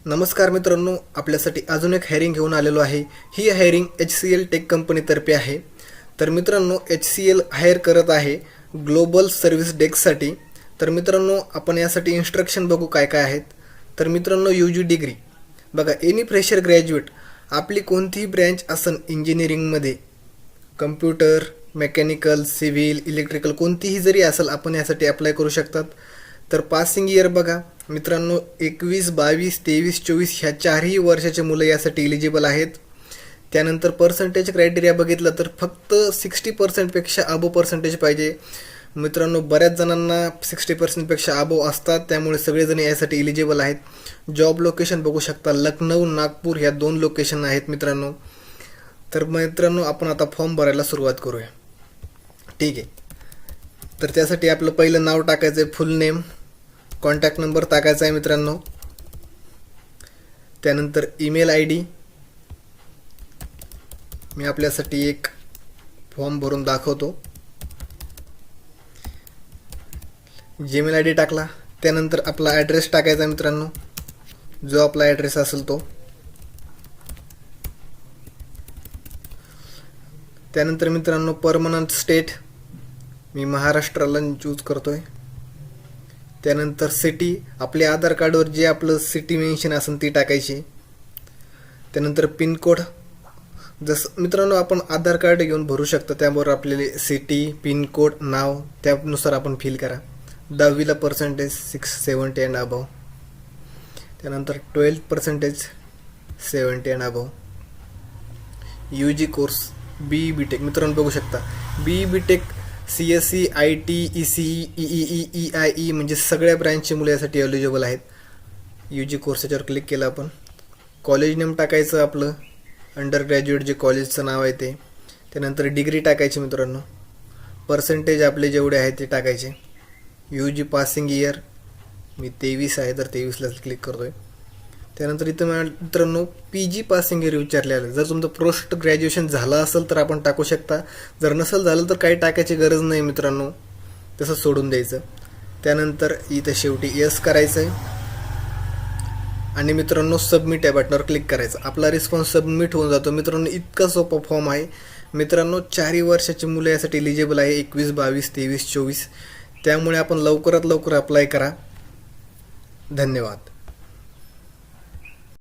नमस्कार मित्रांनो, आपल्यासाठी अजून एक हायरिंग घेऊन आलेलो आहे। ही हायरिंग HCL टेक कंपनीतर्फे आहे। तर मित्रांनो, HCL हायर करत आहे ग्लोबल सर्व्हिस डेस्कसाठी। तर मित्रांनो, आपण यासाठी इन्स्ट्रक्शन बघू काय काय आहेत। तर मित्रांनो, UG डिग्री बघा, एनी फ्रेशर ग्रॅज्युएट आपली कोणतीही ब्रँच असन इंजिनिअरिंगमध्ये, कम्प्युटर, मेकॅनिकल, सिव्हिल, इलेक्ट्रिकल कोणतीही जरी असेल आपण यासाठी अप्लाय करू शकतात। तर पासिंग इयर बघा मित्रांनो, 21, 22, 23, 24 ह्या चारही वर्षाचे मुलं यासाठी एलिजिबल आहेत। त्यानंतर पर्सेंटेज क्रायटेरिया बघितलं तर फक्त 60%पेक्षा अबो पर्सेंटेज पाहिजे। मित्रांनो, बऱ्याच जणांना 60%पेक्षा अबो असतात, त्यामुळे सगळेजण यासाठी एलिजिबल आहेत। जॉब लोकेशन बघू शकता, लखनौ, नागपूर ह्या 2 लोकेशन आहेत मित्रांनो। तर मित्रांनो, आपण आता फॉर्म भरायला सुरुवात करूया। ठीक आहे, तर त्यासाठी आपलं पहिलं नाव टाकायचं आहे, फुल नेम, कॉन्टॅक्ट नंबर टाकायचा आहे मित्रांनो। त्यानंतर ईमेल ID, मी आपल्यासाठी एक फॉर्म भरून दाखवतो। जीमेल ID टाकला, त्यानंतर आपला ॲड्रेस टाकायचा आहे मित्रांनो, जो आपला ॲड्रेस असेल तो। त्यानंतर मित्रांनो, परमनंट स्टेट मी महाराष्ट्राला चूज करतोय। त्यानंतर सिटी, आपल्या आधार कार्डवर जे आपलं सिटी मेन्शन असेल ती टाकायची। त्यानंतर पिनकोड, जसं मित्रांनो आपण आधार कार्ड घेऊन भरू शकतो, त्याबरोबर आपल्याला सिटी, पिनकोड, नाव त्यानुसार आपण फिल करा। 10वीला पर्सेंटेज 670 अँड अबव, त्यानंतर 12% 70 and above. UG course BE tech मित्रांनो बघू शकता, BE tech CSE, IT, ECE, EEE, EIE म्हणजे सगळ्या ब्रँचची मुलं यासाठी एलिजिबल आहेत। UG कोर्स याच्यावर क्लिक केलं आपण। कॉलेज नेम टाकायचं आपलं, अंडर ग्रॅज्युएट जे कॉलेजचं नाव आहे ते। त्यानंतर डिग्री टाकायची मित्रांनो, पर्सेंटेज आपले जेवढे आहेत ते टाकायचे। UG पासिंग इयर मी 23 आहे, तर 23ला क्लिक करतोय। त्यानंतर इथं मित्रांनो PG पासिंग इयर विचारलेलं, जर तुमचं पोस्ट ग्रॅज्युएशन झालं असेल तर आपण टाकू शकता, जर नसेल झालं तर काही टाकायची गरज नाही मित्रांनो, तसं सोडून द्यायचं। त्यानंतर इथं शेवटी यस करायचं आहे आणि मित्रांनो सबमिट या बटनावर क्लिक करायचं। आपला रिस्पॉन्स सबमिट होऊन जातो मित्रांनो। इतका सोपा फॉर्म आहे मित्रांनो। 4 वर्षाची मुलं यासाठी एलिजिबल आहे, 21, 22, 23, 24। त्यामुळे आपण लवकरात लवकर अप्लाय करा। धन्यवाद।